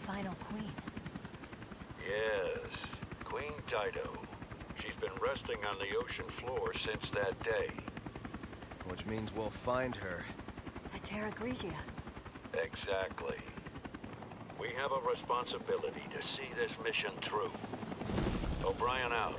final queen. Yes, Queen Dido. She's been resting on the ocean floor since that day. Which means we'll find her. The Terra Grigia. Exactly. We have a responsibility to see this mission through. O'Brien out.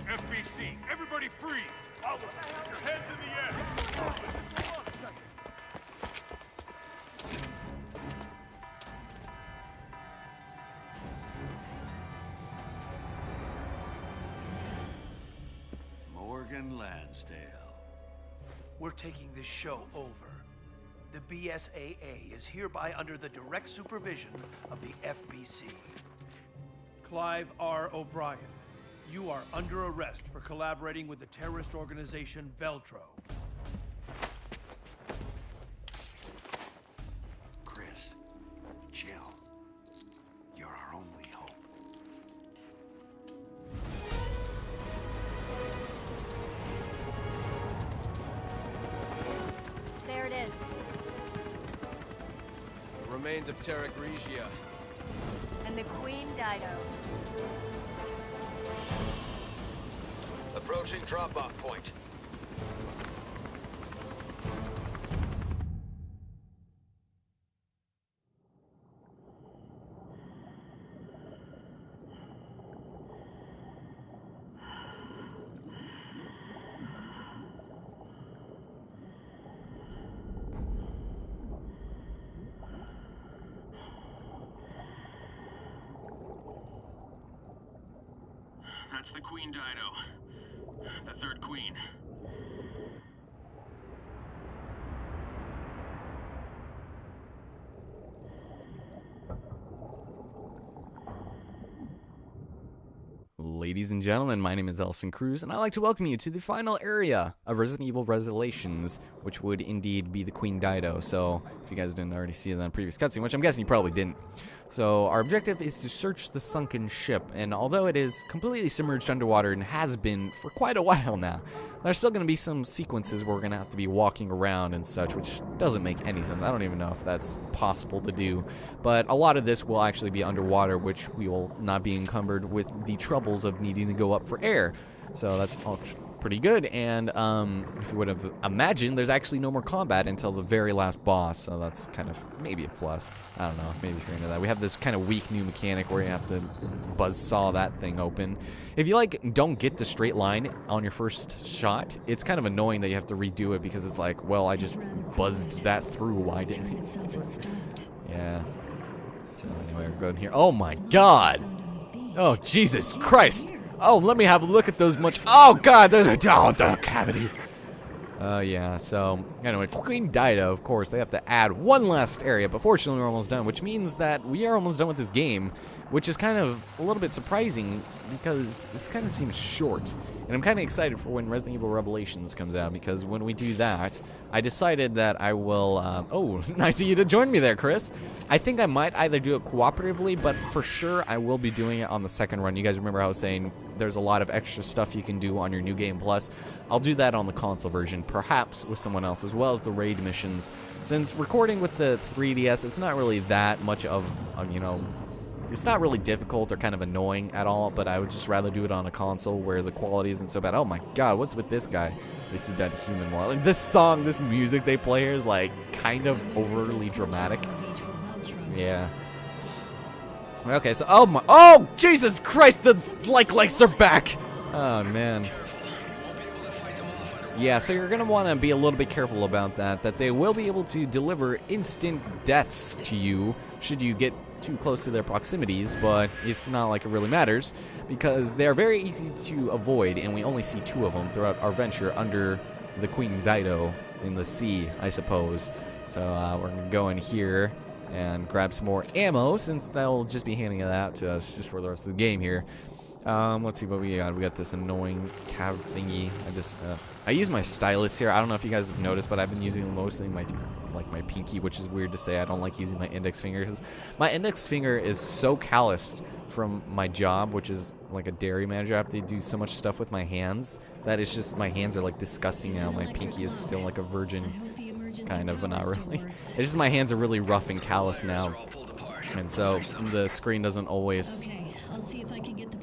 FBC, everybody freeze! Out with your heads in the air! Hold on a second. Morgan Lansdale. We're taking this show over. The BSAA is hereby under the direct supervision of the FBC. Clive R. O'Brien, you are under arrest for collaborating with the terrorist organization Veltro. Chris, Jill, you're our only hope. There it is. The remains of Terra Grigia. And the Queen Dido. Approaching drop-off point. That's the Queen Dido. The third queen. Ladies and gentlemen, my name is Elson Cruz, and I'd like to welcome you to the final area of Resident Evil Revelations, which would indeed be the Queen Dido. So, if you guys didn't already see that in the previous cutscene, which I'm guessing you probably didn't. So, our objective is to search the sunken ship, and although it is completely submerged underwater and has been for quite a while now, there's still going to be some sequences where we're going to have to be walking around and such, which doesn't make any sense. I don't even know if that's possible to do. But a lot of this will actually be underwater, which we will not be encumbered with the troubles of needing to go up for air. So that's all pretty good. And if you would have imagined, there's actually no more combat until the very last boss. So that's kind of maybe a plus. I don't know. Maybe if you're into that. We have this kind of weak new mechanic where you have to buzzsaw that thing open. If you don't get the straight line on your first shot, it's kind of annoying that you have to redo it because it's like, well, I just buzzed that through. Why didn't it? Yeah. So anyway, we're going here. Oh my God! Oh Jesus Christ! Oh, let me have a look at those Oh God! The cavities. Yeah, so, anyway, Queen Dido, of course, they have to add one last area, but fortunately we're almost done, which means that we are almost done with this game, which is kind of a little bit surprising, because this kind of seems short, and I'm kind of excited for when Resident Evil Revelations comes out, because when we do that, I decided that I will, oh, nice of you to join me there, Chris. I think I might either do it cooperatively, but for sure I will be doing it on the second run. You guys remember how I was saying there's a lot of extra stuff you can do on your New Game Plus. I'll do that on the console version, perhaps with someone else, as well as the raid missions. Since recording with the 3DS, it's not really that much of, you know, it's not really difficult or kind of annoying at all, but I would just rather do it on a console where the quality isn't so bad. Oh my God, what's with this guy? At least he did human more. Like, this song, this music they play here is like kind of overly dramatic. Yeah. Okay, so oh Jesus Christ, the lights are back. Oh man. Yeah, so you're gonna want to be a little bit careful about that. That they will be able to deliver instant deaths to you should you get too close to their proximities, but it's not like it really matters because they are very easy to avoid, and we only see 2 of them throughout our venture under the Queen Dido in the sea, I suppose. So we're gonna go in here and grab some more ammo, since they'll just be handing it out to us just for the rest of the game here. Let's see what we got. We got this annoying cav thingy. I use my stylus here. I don't know if you guys have noticed, but I've been using mostly my pinky, which is weird to say. I don't like using my index finger because my index finger is so calloused from my job, which is like a dairy manager. I have to do so much stuff with my hands that it's just my hands are like disgusting now. My pinky is still like a virgin, kind of, but not really. It's just my hands are really rough and callous now, and so the screen doesn't always.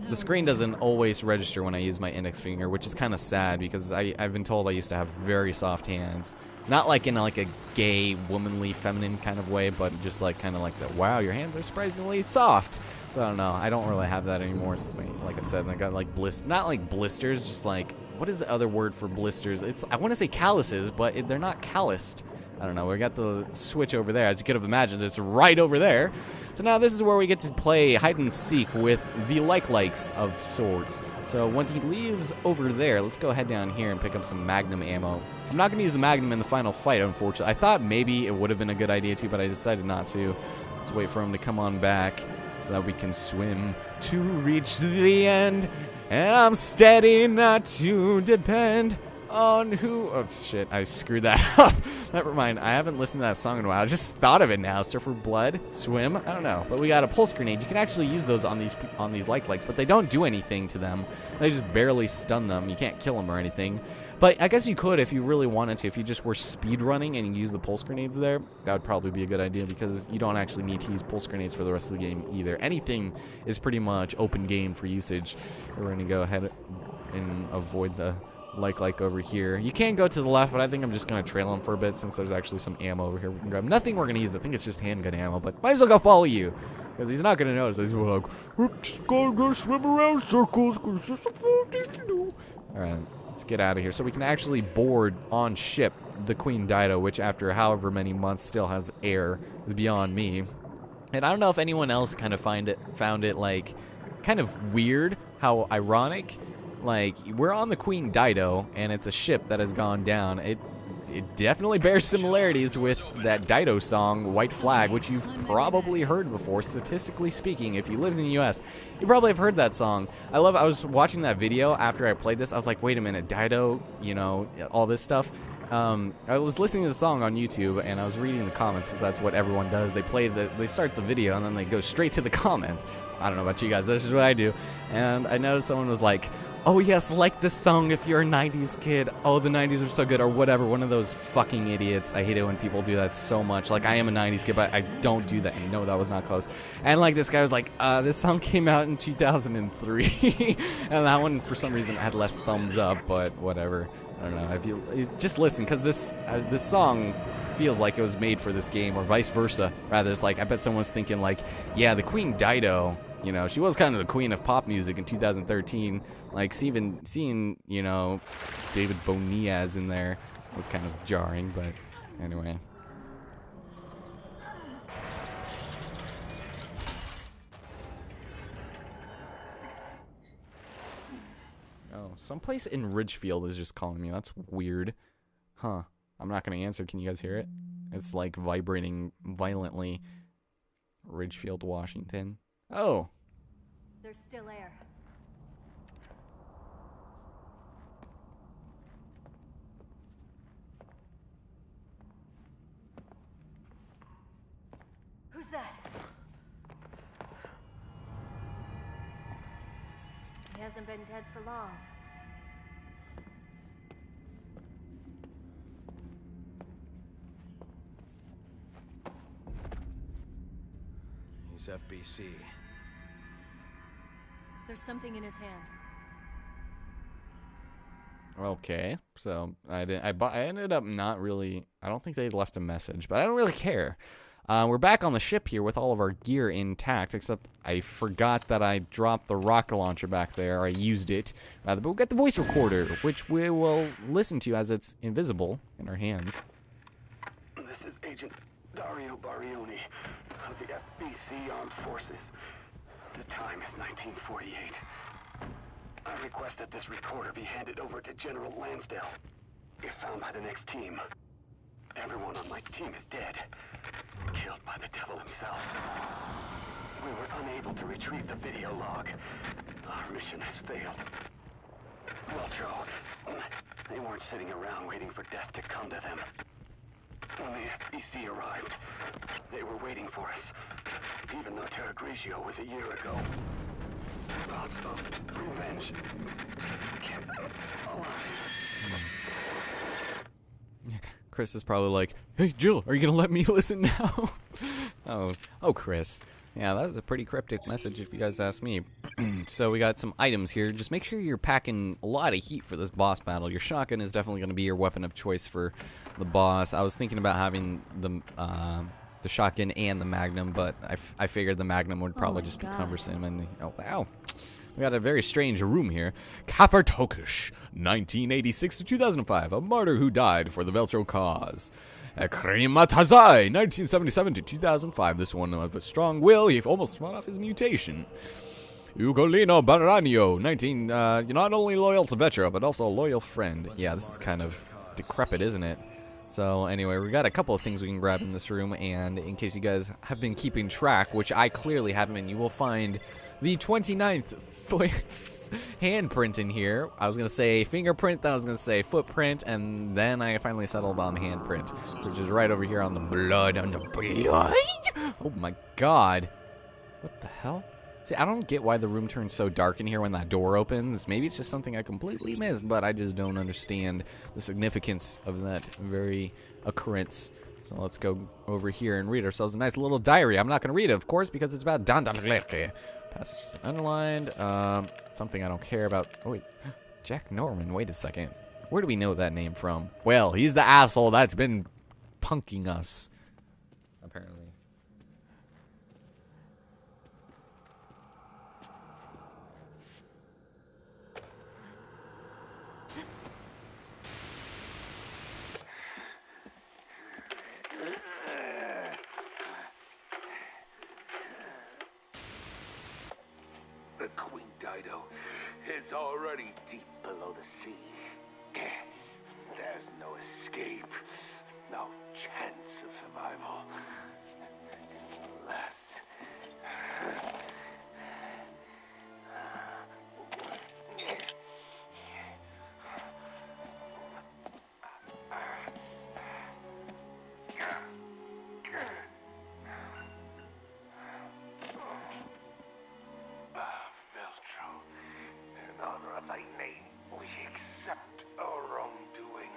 The screen doesn't always register when I use my index finger, which is kind of sad because I've been told I used to have very soft hands. Not like in like a gay, womanly, feminine kind of way, but just like kind of like that. Wow, your hands are surprisingly soft. So I don't know. I don't really have that anymore. So, like I said, I got like not like blisters, just like, what is the other word for blisters? I want to say calluses, but they're not calloused. I don't know. We got the switch over there. As you could have imagined, it's right over there. So now this is where we get to play hide and seek with the likes of swords. So when he leaves over there, let's go head down here and pick up some Magnum ammo. I'm not going to use the Magnum in the final fight, unfortunately. I thought maybe it would have been a good idea to, but I decided not to. Let's wait for him to come on back so that we can swim to reach the end. And I'm steady not to depend on who... Oh, shit. I screwed that up. Never mind. I haven't listened to that song in a while. I just thought of it now. Surf for blood. Swim. I don't know. But we got a pulse grenade. You can actually use those on these likes, but they don't do anything to them. They just barely stun them. You can't kill them or anything. But I guess you could if you really wanted to. If you just were speed running and you use the pulse grenades there, that would probably be a good idea because you don't actually need to use pulse grenades for the rest of the game either. Anything is pretty much open game for usage. We're going to go ahead and avoid the... like over here. You can go to the left, but I think I'm just going to trail him for a bit since there's actually some ammo over here we can grab. Nothing we're going to use. I think it's just handgun ammo, but might as well go follow you because he's not going to notice. He's like, just go swim around circles because there's a full thing to do. All right, let's get out of here so we can actually board on ship the Queen Dido, which after however many months still has air, is beyond me. And I don't know if anyone else kind of found it like kind of weird how ironic. Like, we're on the Queen Dido, and it's a ship that has gone down. It definitely bears similarities with that Dido song, White Flag, which you've probably heard before, statistically speaking. If you live in the U.S., you probably have heard that song. I was watching that video after I played this. I was like, wait a minute, Dido, you know, all this stuff. I was listening to the song on YouTube, and I was reading the comments. That's what everyone does. They start the video, and then they go straight to the comments. I don't know about you guys. This is what I do. And I noticed someone was like, oh yes, like this song if you're a 90s kid. Oh, the 90s are so good, or whatever. One of those fucking idiots. I hate it when people do that so much. Like, I am a 90s kid, but I don't do that. No, that was not close. And like, this guy was like, this song came out in 2003. And that one, for some reason, had less thumbs up, but whatever. I don't know. If you just listen, because this song feels like it was made for this game, or vice versa. Rather, it's like, I bet someone's thinking like, yeah, the Queen Dido, you know, she was kind of the queen of pop music in 2013. Like, seeing, you know, David Boreanaz in there was kind of jarring, but anyway. Oh, someplace in Ridgefield is just calling me. That's weird. Huh. I'm not going to answer. Can you guys hear it? It's like vibrating violently. Ridgefield, Washington. Oh. There's still air. Who's that? He hasn't been dead for long. He's FBC. There's something in his hand. Okay, so I ended up not really. I don't think they left a message, but I don't really care. We're back on the ship here with all of our gear intact, except I forgot that I dropped the rocket launcher back there. I used it, rather, but we've got the voice recorder, which we will listen to as it's invisible in our hands. This is Agent Dario Barioni of the FBC Armed Forces. The time is 1948. I request that this recorder be handed over to General Lansdale. If found by the next team, everyone on my team is dead. Killed by the devil himself. We were unable to retrieve the video log. Our mission has failed. Veltro, they weren't sitting around waiting for death to come to them. When the FBC arrived, they were waiting for us. Even though Terra Gricio was a year ago. Thoughts of revenge kept them alive. Chris is probably like, "Hey, Jill, are you gonna let me listen now?" oh, Chris. Yeah, that was a pretty cryptic message if you guys ask me. So we got some items here. Just make sure you're packing a lot of heat for this boss battle. Your shotgun is definitely going to be your weapon of choice for the boss. I was thinking about having the shotgun and the Magnum, but I figured the Magnum would probably just be cumbersome. And oh wow, we got a very strange room here. Kapper Tokish, 1986 to 2005, a martyr who died for the Veltro cause. Ekrim Matazai, 1977 to 2005. This one of a strong will. He almost fought off his mutation. Ugolino Baranio, not only loyal to Vetro, but also a loyal friend. Yeah, this is kind of decrepit, isn't it? So anyway, we got a couple of things we can grab in this room, and in case you guys have been keeping track, which I clearly haven't, you will find the 29th handprint in here. I was going to say fingerprint, then I was going to say footprint, and then I finally settled on handprint, which is right over here on the blood, Oh my god. What the hell? See, I don't get why the room turns so dark in here when that door opens. Maybe it's just something I completely missed, but I just don't understand the significance of that very occurrence. So let's go over here and read ourselves a nice little diary. I'm not going to read it, of course, because it's about Dandallerke. Passage underlined. Something I don't care about. Oh, wait. Jack Norman. Wait a second. Where do we know that name from? Well, he's the asshole that's been punking us, apparently. The Queen Dido is already deep below the sea. There's no escape, no chance of survival. Unless... in honor of thy name, we accept our wrongdoing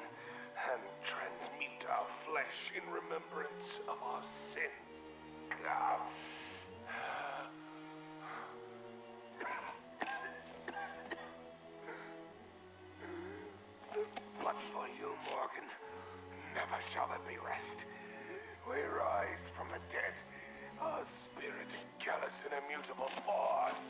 and transmute our flesh in remembrance of our sins. But for you, Morgan, never shall there be rest. We rise from the dead, our spirit to callous and immutable force.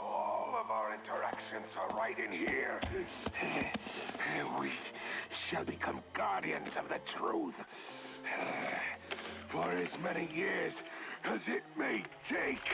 All of our interactions are right in here. We shall become guardians of the truth for as many years as it may take.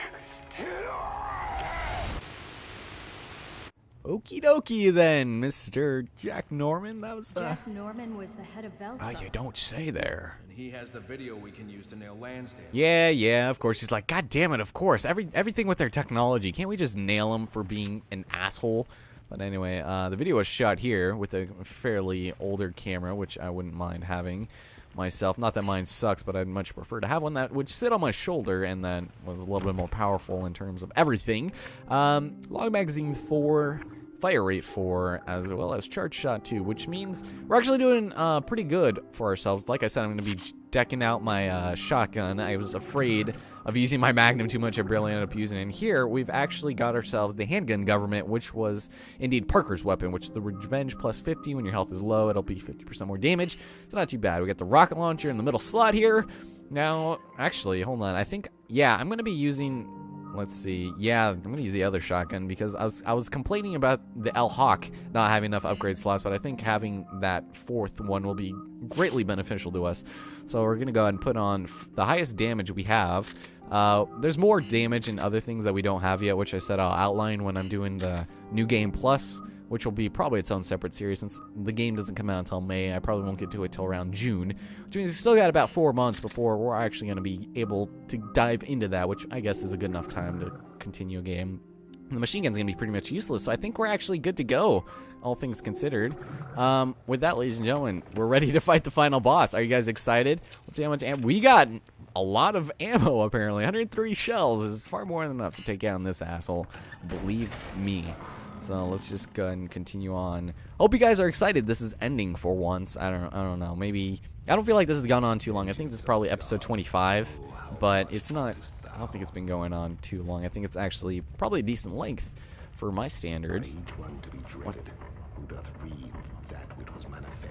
Okie dokie then, Mr. Jack Norman. That was Jack Norman was the head of Veltro. You don't say there. And he has the video we can use to nail Lansdale. Yeah, of course. He's like, God damn it, of course. Everything with their technology. Can't we just nail him for being an asshole? But anyway, the video was shot here with a fairly older camera, which I wouldn't mind having myself. Not that mine sucks, but I'd much prefer to have one that would sit on my shoulder and that was a little bit more powerful in terms of everything. Log magazine 4, fire rate 4, as well as charge shot 2, which means we're actually doing pretty good for ourselves. Like I said, I'm going to be decking out my shotgun. I was afraid of using my Magnum too much. I barely ended up using it. And here, we've actually got ourselves the handgun government, which was indeed Parker's weapon, which is the revenge plus 50. When your health is low, it'll be 50% more damage. It's not too bad. We got the rocket launcher in the middle slot here. Now, actually, hold on. I think, yeah, I'm going to be using... Let's see. Yeah, I'm gonna use the other shotgun because I was complaining about the El Hawk not having enough upgrade slots, but I think having that fourth one will be greatly beneficial to us. So we're gonna go ahead and put on the highest damage we have. There's more damage and other things that we don't have yet, which I said I'll outline when I'm doing the New Game Plus, which will be probably its own separate series since the game doesn't come out until May. I probably won't get to it till around June, which means we still got about 4 months before we're actually going to be able to dive into that, which I guess is a good enough time to continue a game. And the machine gun's going to be pretty much useless, so I think we're actually good to go, all things considered. With that, ladies and gentlemen, we're ready to fight the final boss. Are you guys excited? Let's see how much ammo we got. A lot of ammo, apparently. 103 shells is far more than enough to take down this asshole. Believe me. So let's just go ahead and continue on. Hope you guys are excited. This is ending for once. I don't know. Maybe I don't feel like this has gone on too long. I think this is probably episode 25, but it's not. I don't think it's been going on too long. I think it's actually probably a decent length for my standards. What?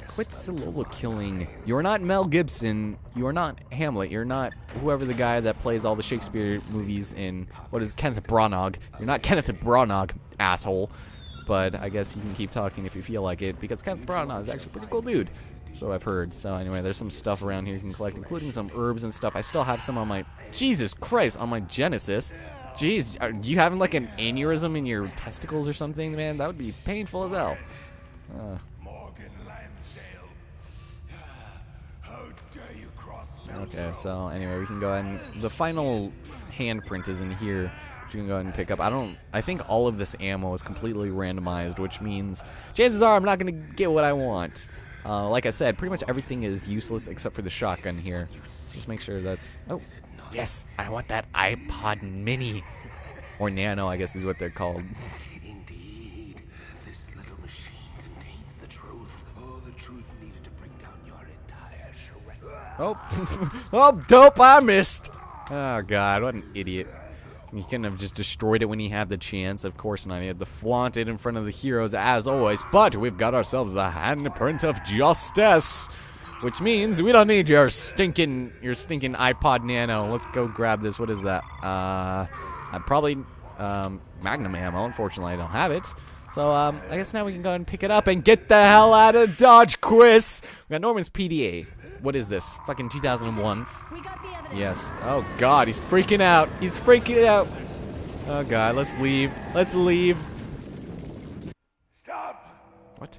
Quit Sololo killing. You're not Mel Gibson. You are not Hamlet. You're not whoever the guy that plays all the Shakespeare movies in, what is Kenneth Branagh. You're not Kenneth Branagh, asshole. But I guess you can keep talking if you feel like it, because Kenneth Branagh is actually a pretty cool dude. So I've heard. So anyway, there's some stuff around here you can collect, including some herbs and stuff. I still have some on my, Jesus Christ, on my Genesis. Jeez, are you having like an aneurysm in your testicles or something, man? That would be painful as hell. Okay, so anyway, we can go ahead and the final handprint is in here, which you can go ahead and pick up. I think all of this ammo is completely randomized, which means chances are I'm not gonna get what I want. Like I said, pretty much everything is useless except for the shotgun here. So just make sure that's, oh, yes, I want that iPod Mini, or Nano, I guess is what they're called. Indeed, this little machine contains the truth. Oh, the truth needed to bring down your entire charade. Oh, oh, dope, I missed. Oh, God, what an idiot. He couldn't have just destroyed it when he had the chance. Of course not. He had to flaunt it in front of the heroes, as always. But we've got ourselves the handprint of justice, which means we don't need your stinking iPod Nano. Let's go grab this. What is that? I'd probably Magnum ammo. Unfortunately, I don't have it. So I guess now we can go ahead and pick it up and get the hell out of Dodge, Chris. We got Norman's PDA. What is this? Fucking 2001. We got the evidence. Yes. Oh God, he's freaking out. He's freaking out. Oh God, let's leave. Let's leave. Stop! What?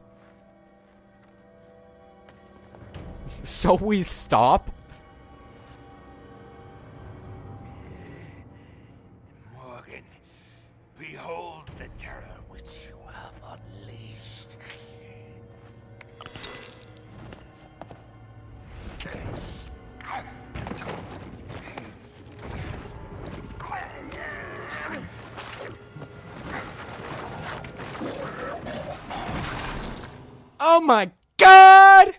So we stop? Morgan, behold the terror which you have unleashed. Oh my God!